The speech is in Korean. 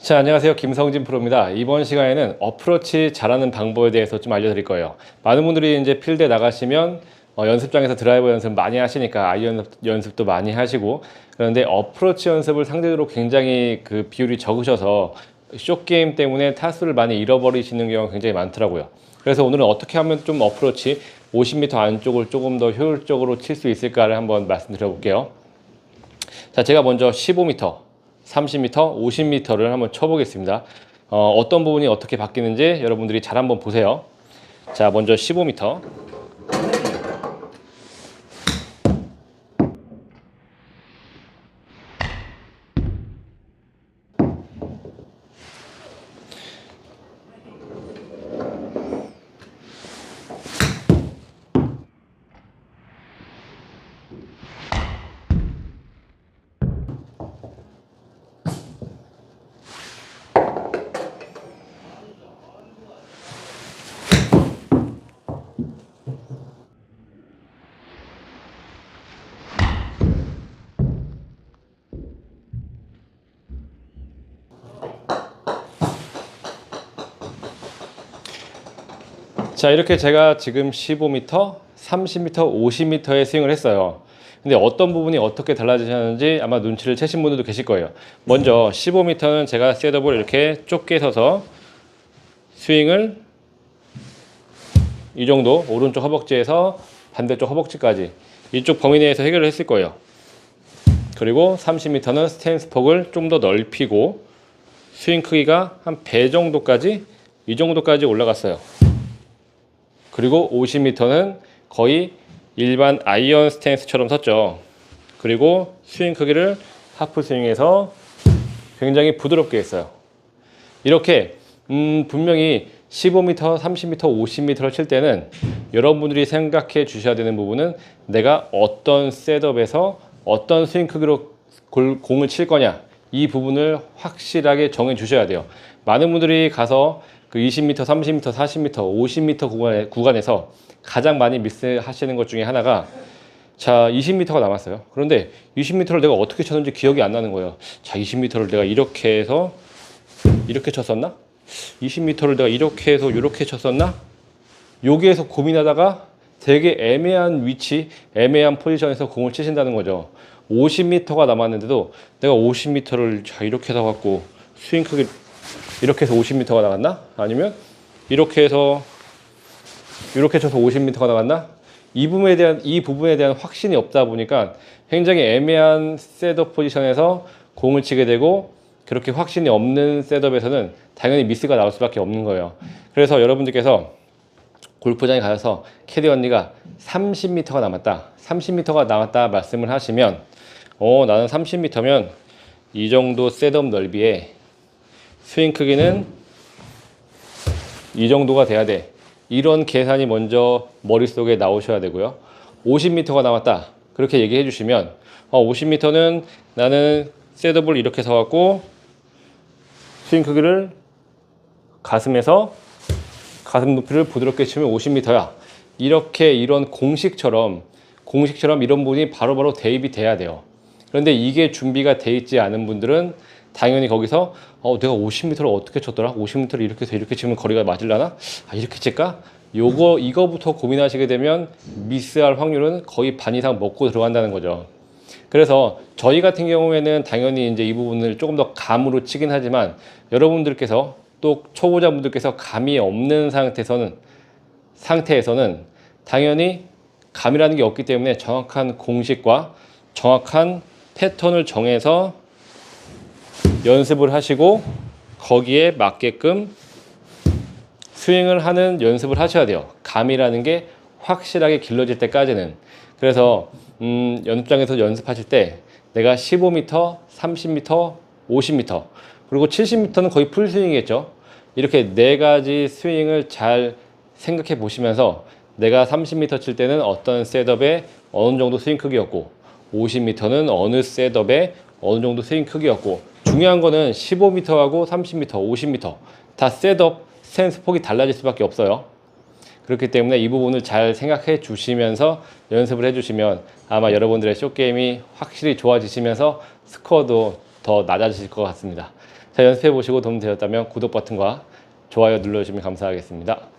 자, 안녕하세요. 김성진 프로입니다. 이번 시간에는 어프로치 잘하는 방법에 대해서 좀 알려드릴 거예요. 많은 분들이 이제 필드에 나가시면 연습장에서 드라이버 연습 많이 하시니까 아이언 연습도 많이 하시고, 그런데 어프로치 연습을 상대적으로 굉장히 그 비율이 적으셔서 숏게임 때문에 타수를 많이 잃어버리시는 경우가 굉장히 많더라고요. 그래서 오늘은 어떻게 하면 좀 어프로치 50m 안쪽을 조금 더 효율적으로 칠 수 있을까를 한번 말씀드려 볼게요. 자, 제가 먼저 15m, 30m, 50m를 한번 쳐보겠습니다. 어떤 부분이 어떻게 바뀌는지 여러분들이 잘 한번 보세요. 자, 먼저 15m. 자, 이렇게 제가 지금 15m, 30m, 50m의 스윙을 했어요. 근데 어떤 부분이 어떻게 달라지셨는지 아마 눈치를 채신 분들도 계실 거예요. 먼저 15m는 제가 셋업을 이렇게 좁게 서서 스윙을 이 정도, 오른쪽 허벅지에서 반대쪽 허벅지까지 이쪽 범위 내에서 해결을 했을 거예요. 그리고 30m는 스탠스 폭을 좀 더 넓히고 스윙 크기가 한 배 정도까지, 이 정도까지 올라갔어요. 그리고 50m는 거의 일반 아이언 스탠스처럼 섰죠. 그리고 스윙 크기를 하프 스윙에서 굉장히 부드럽게 했어요. 이렇게 분명히 15m, 30m, 50m를 칠 때는 여러분들이 생각해 주셔야 되는 부분은 내가 어떤 셋업에서 어떤 스윙 크기로 공을 칠 거냐, 이 부분을 확실하게 정해 주셔야 돼요. 많은 분들이 가서 그 20m, 30m, 40m, 50m 구간에서 가장 많이 미스하시는 것 중에 하나가, 자, 20m가 남았어요. 그런데 20m를 내가 어떻게 쳤는지 기억이 안 나는 거예요. 자, 20m를 내가 이렇게 해서 이렇게 쳤었나? 20m를 내가 이렇게 해서 이렇게 쳤었나? 여기에서 고민하다가 되게 애매한 위치, 애매한 포지션에서 공을 치신다는 거죠. 50m가 남았는데도 내가 50m를 자, 이렇게 해서 갖고 스윙 크기 이렇게 해서 50m가 나갔나? 아니면 이렇게 해서 이렇게 쳐서 50m가 나갔나? 이 부분에 대한 확신이 없다 보니까 굉장히 애매한 셋업 포지션에서 공을 치게 되고, 그렇게 확신이 없는 셋업에서는 당연히 미스가 나올 수밖에 없는 거예요. 그래서 여러분들께서 골프장에 가셔서 캐디 언니가 30m가 남았다, 30m가 남았다 말씀을 하시면, 나는 30m면 이 정도 셋업 넓이에 스윙 크기는 이 정도가 돼야 돼, 이런 계산이 먼저 머릿속에 나오셔야 되고요. 50m가 남았다 그렇게 얘기해 주시면 50m는 나는 셋업을 이렇게 서갖고 스윙 크기를 가슴에서 가슴 높이를 부드럽게 치면 50m야, 이렇게 이런 공식처럼 이런 부분이 바로바로 대입이 돼야 돼요. 그런데 이게 준비가 돼 있지 않은 분들은 당연히 거기서 내가 50m를 어떻게 쳤더라? 50m를 이렇게 해서 이렇게 치면 거리가 맞으려나? 이렇게 칠까? 이거부터 고민하시게 되면 미스할 확률은 거의 반 이상 먹고 들어간다는 거죠. 그래서 저희 같은 경우에는 당연히 이제 이 부분을 조금 더 감으로 치긴 하지만, 여러분들께서 또 초보자분들께서 감이 없는 상태에서는 당연히 감이라는 게 없기 때문에 정확한 공식과 정확한 패턴을 정해서 연습을 하시고 거기에 맞게끔 스윙을 하는 연습을 하셔야 돼요. 감이라는 게 확실하게 길러질 때까지는. 그래서 연습장에서 연습하실 때 내가 15m, 30m, 50m 그리고 70m는 거의 풀스윙이겠죠. 이렇게 네 가지 스윙을 잘 생각해 보시면서 내가 30m 칠 때는 어떤 셋업에 어느 정도 스윙 크기였고, 50m는 어느 셋업에 어느 정도 스윙 크기였고, 중요한 거는 15m하고 30m, 50m 다 셋업, 스탠스 폭이 달라질 수밖에 없어요. 그렇기 때문에 이 부분을 잘 생각해 주시면서 연습을 해 주시면 아마 여러분들의 숏게임이 확실히 좋아지시면서 스코어도 더 낮아지실 것 같습니다. 자, 연습해 보시고 도움 되었다면 구독 버튼과 좋아요 눌러주시면 감사하겠습니다.